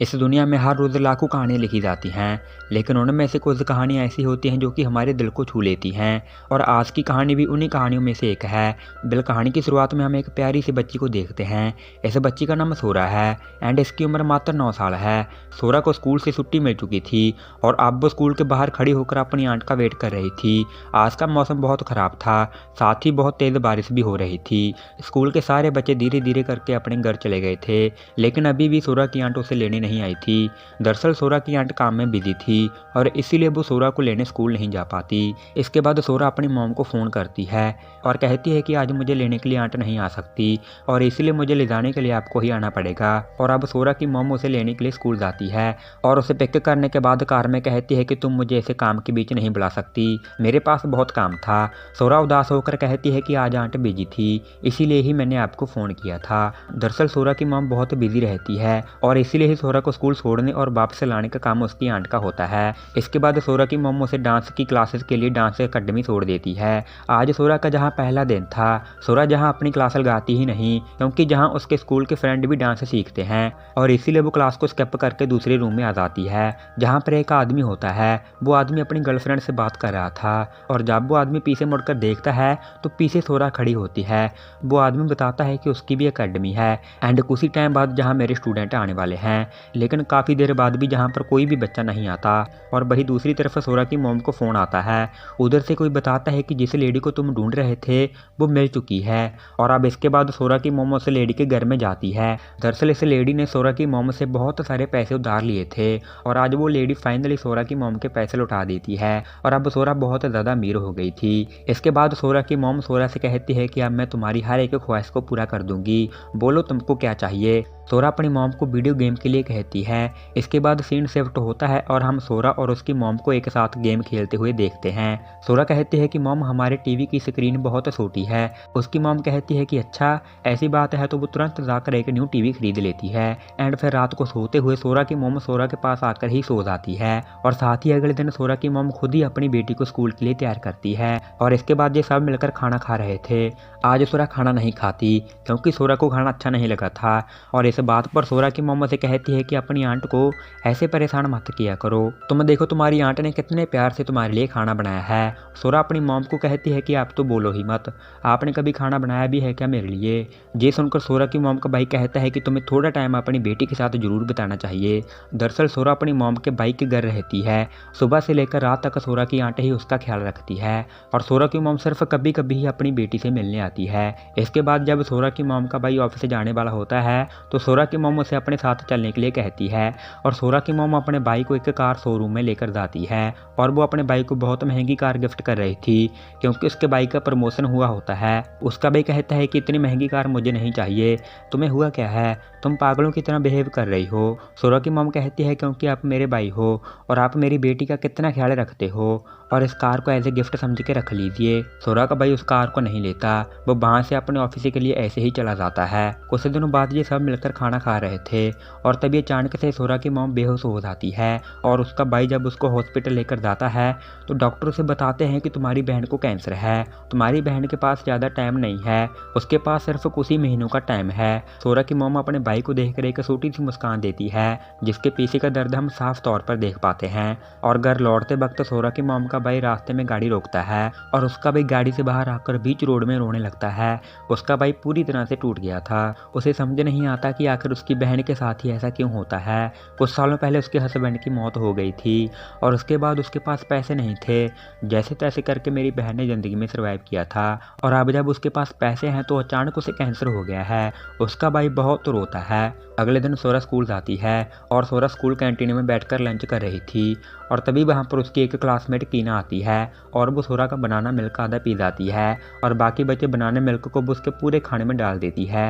इस दुनिया में हर रोज़ लाखों कहानियाँ लिखी जाती हैं, लेकिन उनमें से कुछ कहानियाँ ऐसी होती हैं जो कि हमारे दिल को छू लेती हैं। और आज की कहानी भी उन्हीं कहानियों में से एक है। कहानी की शुरुआत में हम एक प्यारी सी बच्ची को देखते हैं। इस बच्ची का नाम सोरा है एंड इसकी उम्र मात्र 9 साल है। सोरा को स्कूल से छुट्टी मिल चुकी थी और अब वो स्कूल के बाहर खड़ी होकर अपनी आंट का वेट कर रही थी। आज का मौसम बहुत ख़राब था, साथ ही बहुत तेज़ बारिश भी हो रही थी। स्कूल के सारे बच्चे धीरे धीरे करके अपने घर चले गए थे, लेकिन अभी भी सोरा की आंट उसे लेने नहीं आई थी। दरअसल सोरा की आंट काम में बिजी थी और इसीलिए वो सोरा को लेने स्कूल नहीं जा पाती। इसके बाद सोरा अपनी मॉम को फ़ोन करती है और कहती है कि आज मुझे लेने के लिए आंट नहीं आ सकती और इसीलिए मुझे ले जाने के लिए आपको ही आना पड़ेगा। और अब सोरा की मॉम उसे लेने के लिए स्कूल जाती है और उसे पिक करने के बाद कार में कहती है कि तुम मुझे ऐसे काम के बीच नहीं बुला सकती, मेरे पास बहुत काम था। सोरा उदास होकर कहती है कि आज आंट बिजी थी, इसीलिए ही मैंने आपको फ़ोन किया था। दरअसल सोरा की मॉम बहुत बिजी रहती है और इसीलिए ही सोरा को स्कूल छोड़ने और वापस लाने का काम उसकी आंट का होता है। इसके बाद सोरा की मॉम उसे डांस की क्लासेस के लिए डांस अकेडमी छोड़ देती है। आज सोरा का जहां पहला दिन था, सोरा जहां अपनी क्लास लगाती ही नहीं, क्योंकि जहां उसके स्कूल के फ्रेंड भी डांस सीखते हैं और इसीलिए वो क्लास को स्किप करके दूसरे रूम में आ जाती है जहां पर एक आदमी होता है। वो आदमी अपनी गर्लफ्रेंड से बात कर रहा था और जब वो आदमी पीछे मुड़कर देखता है तो पीछे सोरा खड़ी होती है। वो आदमी बताता है कि उसकी भी अकेडमी है एंड कुछ ही टाइम बाद जहाँ मेरे स्टूडेंट आने वाले हैं, लेकिन काफ़ी देर बाद भी जहाँ पर कोई भी बच्चा नहीं आता। और वही दूसरी तरफ सोरा की मॉम को फ़ोन आता है, उधर से कोई बताता है कि जिस लेडी को तुम ढूंढ रहे थे वो मिल चुकी है। और अब इसके बाद सोरा की मॉम उस लेडी के घर में जाती है। दरअसल इस लेडी ने सोरा की मॉम से बहुत सारे पैसे उधार लिए थे और आज वो लेडी फाइनली सोरा की मॉम के पैसे लौटा देती है और अब सोरा बहुत ज़्यादा अमीर हो गई थी। इसके बाद सोरा की मॉम सोरा से कहती है कि अब मैं तुम्हारी हर एक ख्वाहिश को पूरा कर दूंगी, बोलो तुमको क्या चाहिए। सोरा अपनी मॉम को वीडियो गेम के लिए कहती है। इसके बाद सीन शिफ्ट होता है और हम सोरा और उसकी मॉम को एक साथ गेम खेलते हुए देखते हैं। सोरा कहती है कि मॉम हमारे टीवी की स्क्रीन बहुत छोटी है। उसकी मॉम कहती है कि अच्छा ऐसी बात है, तो वो तुरंत जाकर एक न्यू टीवी खरीद लेती है एंड फिर रात को सोते हुए सोरा की मॉम सोरा के पास आकर ही सो जाती है। और साथ ही अगले दिन सोरा की मॉम खुद ही अपनी बेटी को स्कूल के लिए तैयार करती है और इसके बाद ये सब मिलकर खाना खा रहे थे। आज सोरा खाना नहीं खाती क्योंकि सोरा को खाना अच्छा नहीं लगा था और इस बात पर सोरा की मॉम से कहती है कि अपनी आंट को ऐसे परेशान मत किया करो, तुम देखो तुम्हारी आंट ने कितने प्यार से तुम्हारे लिए खाना बनाया है। सोरा अपनी मॉम को कहती है कि आप तो बोलो ही मत, आपने कभी खाना बनाया भी है क्या मेरे लिए। ये सुनकर सोरा की मॉम का भाई कहता है कि तुम्हें थोड़ा टाइम अपनी बेटी के साथ जरूर बिताना चाहिए। दरअसल सोरा अपनी मॉम के भाई के घर रहती है। सुबह से लेकर रात तक सोरा की आंट ही उसका ख्याल रखती है और सोरा की मॉम सिर्फ कभी कभी ही अपनी बेटी से मिलने आती है। इसके बाद जब सोरा की मॉम का भाई ऑफिस से जाने वाला होता है तो सोरा की मॉम उसे अपने साथ चलने के लिए कहती है और सोरा की मॉम अपने भाई को एक कार शोरूम में लेकर जाती है और वो अपने भाई को बहुत महंगी कार गिफ्ट कर रही थी क्योंकि उसके भाई का प्रमोशन हुआ होता है। उसका भाई कहता है कि इतनी महंगी कार मुझे नहीं चाहिए, तुम्हें हुआ क्या है, तुम पागलों की तरह बिहेव कर रही हो। सोरा की मॉम कहती है क्योंकि आप मेरे भाई हो और आप मेरी बेटी का कितना ख्याल रखते हो और इस कार को एज ए गिफ्ट समझ के रख लीजिए। सोरा का भाई उस कार को नहीं लेता, वो वहाँ से अपने ऑफिस के लिए ऐसे ही चला जाता है। कुछ दिनों बाद ये सब मिलकर खाना खा रहे थे और तभी अचानक से सोरा की मॉम बेहोश हो जाती है और उसका भाई जब उसको हॉस्पिटल लेकर जाता है तो डॉक्टर उसे बताते हैं कि तुम्हारी बहन को कैंसर है, तुम्हारी बहन के पास ज़्यादा टाइम नहीं है, उसके पास सिर्फ कुछ ही महीनों का टाइम है। सोरा की मॉम अपने भाई को देखकर एक छोटी सी मुस्कान देती है जिसके पीछे का दर्द हम साफ तौर पर देख पाते हैं। और घर लौटते वक्त सोरा की मॉम का भाई रास्ते में गाड़ी रोकता है और उसका भाई गाड़ी से बाहर आकर बीच रोड में रोने लगता है। उसका भाई पूरी तरह से टूट गया था, उसे समझ नहीं आता कि आखिर उसकी बहन के साथ ही ऐसा क्यों होता है। कुछ सालों पहले उसके हस्बैंड की मौत हो गई थी और उसके बाद उसके पास पैसे नहीं थे, जैसे तैसे करके मेरी बहन ने ज़िंदगी में सर्वाइव किया था और अब जब उसके पास पैसे हैं तो अचानक उसे कैंसर हो गया है। उसका भाई बहुत रोता है। अगले दिन सोरा स्कूल जाती है और सोरा स्कूल कैंटीन में बैठकर लंच कर रही थी और तभी वहाँ पर उसकी एक क्लासमेट कीना आती है और वो सोरा का बनाना मिल्क आधा पी जाती है और बाकी बचे बनाना मिल्क को वो उसके पूरे खाने में डाल देती है।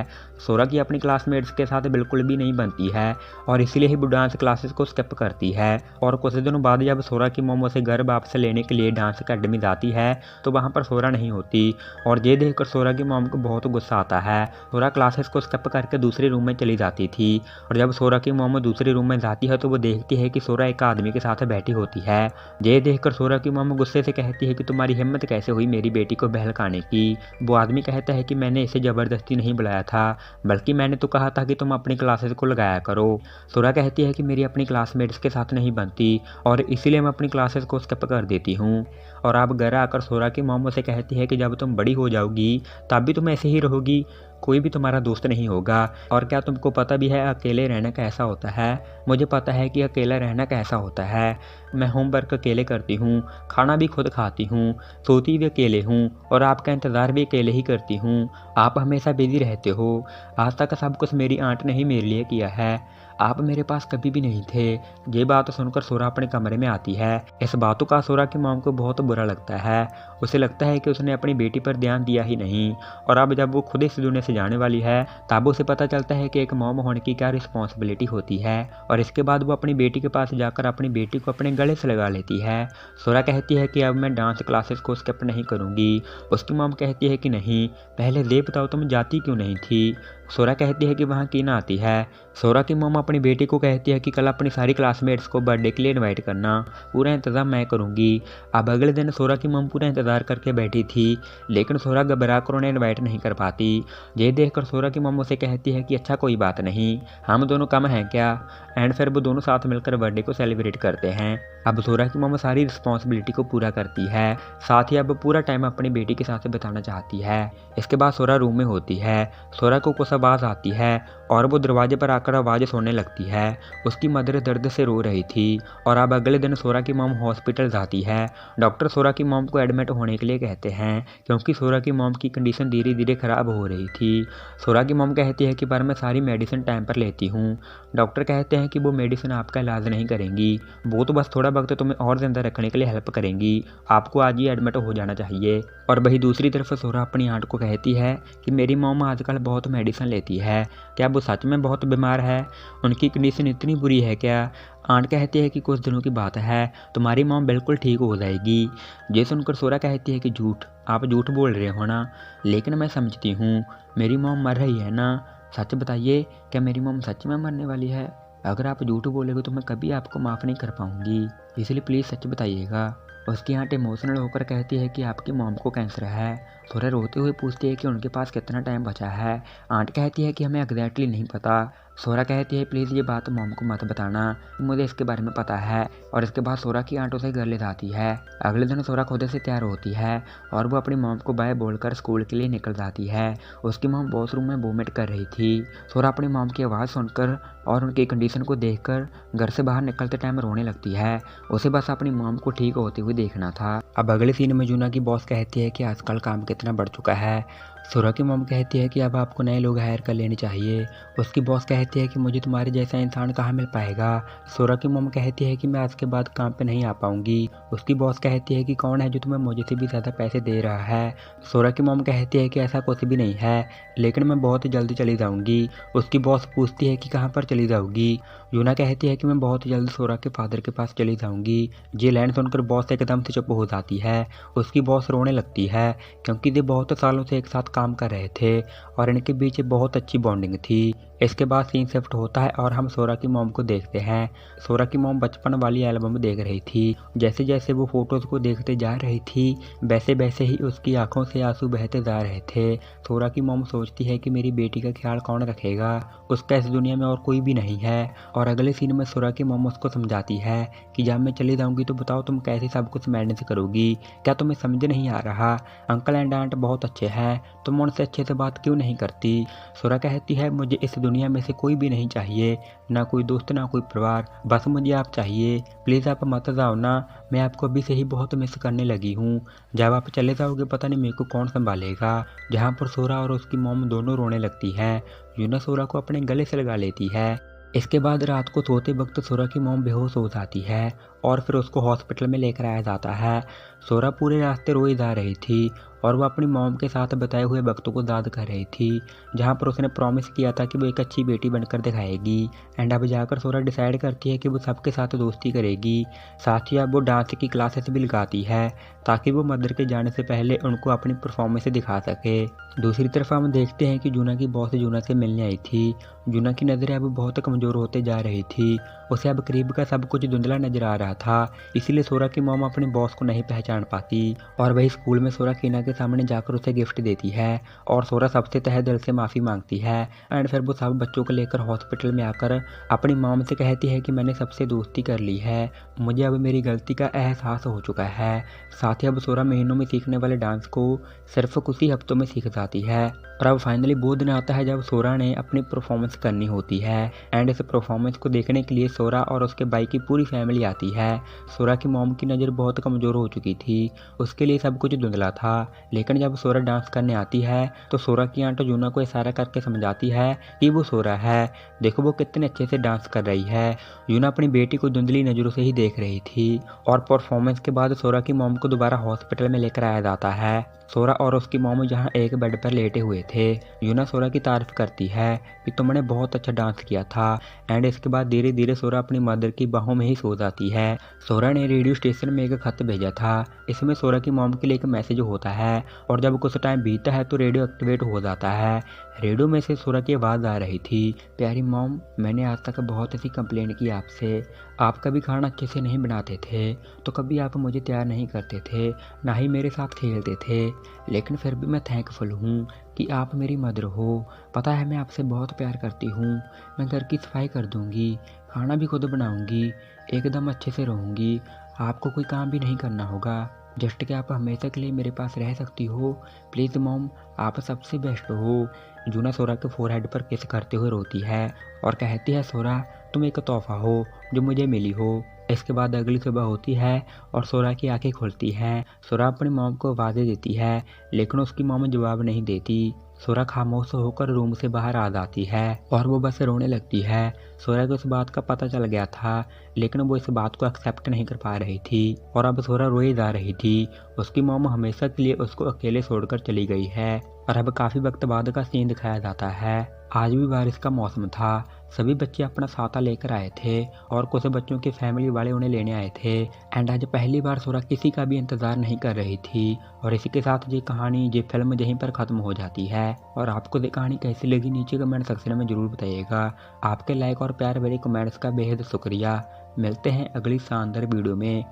सोरा की अपनी क्लासमेट्स के साथ बिल्कुल भी नहीं बनती है और इसीलिए ही वो डांस क्लासेस को स्किप करती है। और कुछ दिनों बाद जब सोरा की मॉम उसे घर वापस लेने के लिए डांस अकेडमी जाती है तो वहाँ पर सोरा नहीं होती और ये देखकर सोरा की मॉम को बहुत गुस्सा आता है। सोरा क्लासेस को स्किप करके दूसरे रूम में चली जाती थी और जब सोरा की मॉम दूसरे रूम में जाती है तो वो देखती है कि सोरा एक आदमी के साथ बैठी रही होती है। ये देखकर सोरा की मॉम गुस्से से कहती है कि तुम्हारी हिम्मत कैसे हुई मेरी बेटी को बहकाने की। वो आदमी कहता है कि मैंने इसे ज़बरदस्ती नहीं बुलाया था, बल्कि मैंने तो कहा था कि तुम अपनी क्लासेस को लगाया करो। सोरा कहती है कि मेरी अपनी क्लासमेट्स के साथ नहीं बनती और इसीलिए मैं अपनी क्लासेस को स्किप कर देती हूँ। और अब घर आकर सोरा की मॉम उसे कहती है कि जब तुम बड़ी हो जाओगी तब भी तुम ऐसे ही रहोगी, कोई भी तुम्हारा दोस्त नहीं होगा। और क्या तुमको पता भी है अकेले रहना कैसा होता है? मुझे पता है कि अकेला रहना कैसा होता है। मैं होमवर्क अकेले करती हूँ, खाना भी खुद खाती हूँ, सोती भी अकेले हूँ और आपका इंतज़ार भी अकेले ही करती हूँ। आप हमेशा बिजी रहते हो। आज तक सब कुछ मेरी आंट ने ही मेरे लिए किया है, आप मेरे पास कभी भी नहीं थे। ये बात सुनकर सोरा अपने कमरे में आती है। इस बातों का सोरा की मॉम को बहुत बुरा लगता है। उसे लगता है कि उसने अपनी बेटी पर ध्यान दिया ही नहीं। और अब जब वो खुद इस दुनिया से जाने वाली है तब उसे पता चलता है कि एक मॉम होने की क्या रिस्पॉन्सिबिलिटी होती है। और इसके बाद वो अपनी बेटी के पास जाकर अपनी बेटी को अपने गले से लगा लेती है। सोरा कहती है कि अब मैं डांस क्लासेस को स्किप नहीं करूँगी। उसकी मॉम कहती है कि नहीं, पहले ये बताओ तुम जाती क्यों नहीं थी? सोरा कहती है कि वहाँ की ना आती है। सोरा की मॉम अपनी बेटी को कहती है कि कल अपनी सारी क्लासमेट्स को बर्थडे के लिए इनवाइट करना, पूरा इंतज़ाम मैं करूँगी। अब अगले दिन सोरा की मॉम पूरा इंतज़ार करके बैठी थी, लेकिन सोरा घबरा कर उन्हें इन्वाइट नहीं कर पाती। ये देखकर सोरा की मॉम उसे कहती है कि अच्छा कोई बात नहीं, हम दोनों कम हैं क्या? एंड फिर वो दोनों साथ मिलकर बर्थडे को सेलिब्रेट करते हैं। अब सोरा की मॉम सारी रिस्पॉन्सिबिलिटी को पूरा करती है, साथ ही अब पूरा टाइम अपनी बेटी के साथ बिताना चाहती है। इसके बाद सोरा रूम में होती है। सोरा को कुछ आवाज़ आती है और वो दरवाजे पर आकर आवाज़ सुनने लगती है। उसकी मदर दर्द से रो रही थी। और अब अगले दिन सोरा की मॉम हॉस्पिटल जाती है। डॉक्टर सोरा की मॉम को एडमिट होने के लिए कहते हैं क्योंकि सोरा की मॉम की कंडीशन धीरे धीरे ख़राब हो रही थी। सोरा की मॉम कहती है कि पर मैं सारी मेडिसिन टाइम पर लेती हूँ। डॉक्टर कहते हैं कि वो मेडिसिन आपका इलाज नहीं करेंगी, वो तो बस थोड़ा वक्त तुम्हें और ज़िंदा रखने के लिए हेल्प करेंगी। आपको आज ही एडमिट हो जाना चाहिए। और वही दूसरी तरफ सोरा अपनी आंट को कहती है कि मेरी मॉम आजकल बहुत मेडिसिन लेती है, क्या वो सच में बहुत बीमार है? उनकी कंडीशन इतनी बुरी है क्या? आंट कहती है कि कुछ दिनों की बात है, तुम्हारी मॉम बिल्कुल ठीक हो जाएगी। ये सुनकर सोरा कहती है कि झूठ, आप झूठ बोल रहे हो ना? लेकिन मैं समझती हूँ मेरी मॉम मर रही है ना? सच बताइए, क्या मेरी मॉम सच में मरने वाली है? अगर आप झूठ बोलेगे तो मैं कभी आपको माफ़ नहीं कर पाऊँगी, इसलिए प्लीज़ सच बताइएगा। उसकी आंट इमोशनल होकर कहती है कि आपकी मॉम को कैंसर है। सोरा रोते हुए पूछती है कि उनके पास कितना टाइम बचा है। आंट कहती है कि हमें एग्जैक्टली नहीं पता। सोरा कहती है प्लीज़ ये बात मॉम को मत बताना, मुझे इसके बारे में पता है। और इसके बाद सोरा की आंट उसे घर ले जाती है। अगले दिन सोरा खुद से तैयार होती है और वो अपनी मॉम को बाय बोलकर स्कूल के लिए निकल जाती है। उसकी मॉम वॉशरूम में वोमिट कर रही थी। सोरा अपनी मॉम की आवाज़ सुनकर और उनकी कंडीशन को देखकर घर से बाहर निकलते टाइम रोने लगती है। उसे बस अपनी मॉम को ठीक होते हुए देखना था। अब अगले सीन में जूना की बॉस कहती है कि आजकल काम कितना बढ़ चुका है। सोरा की मॉम कहती है कि अब आपको नए लोग हायर कर लेने चाहिए। उसकी बॉस कहती है कि मुझे तुम्हारे जैसा इंसान कहाँ मिल पाएगा। सोरा की मॉम कहती है कि मैं आज के बाद काम पे नहीं आ पाऊंगी। उसकी बॉस कहती है कि कौन है जो तुम्हें मुझे से भी ज़्यादा पैसे दे रहा है। सोरा की मॉम कहती है कि ऐसा कुछ भी नहीं है, लेकिन मैं बहुत जल्दी चली जाऊँगी। उसकी बॉस पूछती है कि कहाँ पर चली जाऊँगी। यूना कहती है कि मैं बहुत जल्द सोरा के फादर के पास चली जाऊँगी। ये लाइन सुनकर बॉस एकदम से चुप हो जाती है। उसकी बॉस रोने लगती है क्योंकि ये बहुत सालों से एक साथ काम कर रहे थे और इनके बीच बहुत अच्छी बॉन्डिंग थी। इसके बाद सीन शिफ्ट होता है और हम सोरा की मॉम को देखते हैं। सोरा की मॉम बचपन वाली एल्बम देख रही थी। जैसे जैसे वो फोटोज़ को देखते जा रही थी वैसे वैसे ही उसकी आंखों से आंसू बहते जा रहे थे। सोरा की मॉम सोचती है कि मेरी बेटी का ख्याल कौन रखेगा, उसका इस दुनिया में और कोई भी नहीं है। और अगले सीन में सोरा की मॉम उसको समझाती है कि जब मैं चली जाऊंगी तो बताओ तुम कैसे सब कुछ मैनेज करोगी, क्या तुम्हें समझ नहीं आ रहा? अंकल एंड आंट बहुत अच्छे हैं, तुम उनसे अच्छे से बात क्यों नहीं करती? सोरा कहती है मुझे इस दुनिया में से कोई भी नहीं चाहिए, ना कोई दोस्त ना कोई परिवार, बस मुझे आप चाहिए। प्लीज़ आप मत जाओ ना, मैं आपको अभी से ही बहुत मिस करने लगी हूँ। जब आप चले जाओगे पता नहीं मेरे को कौन संभालेगा। जहाँ पर सोरा और उसकी मॉम दोनों रोने लगती हैं। यूना सोरा को अपने गले से लगा लेती है। इसके बाद रात को सोते वक्त सोरा की मॉम बेहोश हो जाती है और फिर उसको हॉस्पिटल में लेकर आया जाता है। सोरा पूरे रास्ते रोई जा रही थी और वो अपनी मॉम के साथ बताए हुए वक्तों को याद कर रही थी जहाँ पर उसने प्रॉमिस किया था कि वो एक अच्छी बेटी बनकर दिखाएगी। एंड अब जाकर सोरा डिसाइड करती है कि वो सबके साथ दोस्ती करेगी। साथ ही अब वो डांस की क्लासेस भी लगाती है ताकि वो मदर के जाने से पहले उनको अपनी परफॉर्मेंस दिखा सके। दूसरी तरफ हम देखते हैं कि जूना की बॉस जूना से मिलने आई थी। जूना की नज़रें अब बहुत कमज़ोर होते जा रही थी। उसे अब करीब का सब कुछ धुंधला नजर आ रहा था, इसीलिए सोरा की मॉम अपने बॉस को नहीं पहचान पाती और वही स्कूल में सोरा कीना के सामने जाकर उसे गिफ्ट देती है और सोरा सबसे तहे दिल से माफ़ी मांगती है। एंड फिर वो सब बच्चों को लेकर हॉस्पिटल में आकर अपनी मॉम से कहती है कि मैंने सबसे दोस्ती कर ली है, मुझे अब मेरी गलती का एहसास हो चुका है। साथ ही अब सोरा महीनों में सीखने वाले डांस को सिर्फ कुछ ही हफ्तों में सीख जाती है और अब फाइनली वो दिन आता है जब सोरा ने अपनी परफॉर्मेंस करनी होती है। एंड इस परफॉर्मेंस को देखने के लिए सोरा और उसके भाई की पूरी फैमिली आती है। सोरा की मॉम की नज़र बहुत कमज़ोर हो चुकी थी, उसके लिए सब कुछ धुंधला था, लेकिन जब सोरा डांस करने आती है तो सोरा की आंट यूना को इशारा करके समझाती है कि वो सोरा है, देखो वो कितने अच्छे से डांस कर रही है। यूना अपनी बेटी को धुंधली नज़रों से ही देख रही थी और परफॉर्मेंस के बाद सोरा की मॉम को दोबारा हॉस्पिटल में लेकर आया जाता है। सोरा और उसकी मॉम जहां एक बेड पर लेटे हुए थे, यूना सोरा की तारीफ करती है कि तुमने बहुत अच्छा डांस किया था। एंड इसके बाद धीरे धीरे सोरा अपनी मदर की बाहों में ही सो जाती है। सोरा ने रेडियो स्टेशन में एक खत भेजा था, इसमें सोरा की मॉम के लिए एक मैसेज होता है और जब कुछ टाइम बीतता है तो रेडियो एक्टिवेट हो जाता है। रेडियो में से सोरा की आवाज़ आ रही थी, प्यारी मॉम, मैंने आज तक बहुत ऐसी कंप्लेंट की आपसे, आप कभी खाना अच्छे से नहीं बनाते थे, तो कभी आप मुझे तैयार नहीं करते थे, ना ही मेरे साथ खेलते थे, लेकिन फिर भी मैं थैंकफुल हूँ कि आप मेरी मदर हो। पता है मैं आपसे बहुत प्यार करती हूँ, मैं घर की सफाई कर दूँगी, खाना भी खुद बनाऊँगी, एकदम अच्छे से रहूँगी, आपको कोई काम भी नहीं करना होगा, जस्ट कि आप हमेशा के लिए मेरे पास रह सकती हो। प्लीज़ मॉम, आप सबसे बेस्ट हो। जूना सोरा के फोरहेड पर किस करते हुए रोती है और कहती है, सोरा तुम एक तोहफा हो जो मुझे मिली हो। इसके बाद अगली सुबह होती है और सोरा की आंखें खुलती हैं। सोरा अपनी मॉम को आवाज़ें देती है, लेकिन उसकी मॉम जवाब नहीं देती। सोरा खामोश होकर रूम से बाहर आ जाती है और वो बस रोने लगती है। सोरा को इस बात का पता चल गया था, लेकिन वो इस बात को एक्सेप्ट नहीं कर पा रही थी और अब सोरा रोए जा रही थी। उसकी मॉम हमेशा के लिए उसको अकेले छोड़कर चली गई है और अब काफ़ी वक्त बाद का सीन दिखाया जाता है। आज भी बारिश का मौसम था, सभी बच्चे अपना छाता लेकर आए थे और कुछ बच्चों की फैमिली वाले उन्हें लेने आए थे। एंड आज पहली बार सोरा किसी का भी इंतज़ार नहीं कर रही थी और इसी के साथ ये कहानी, ये फिल्म यहीं पर ख़त्म हो जाती है। और आपको ये कहानी कैसी लगी नीचे कमेंट सेक्शन में ज़रूर बताइएगा। आपके लाइक और प्यार भरे कमेंट्स का बेहद शुक्रिया। मिलते हैं अगली शानदार वीडियो में।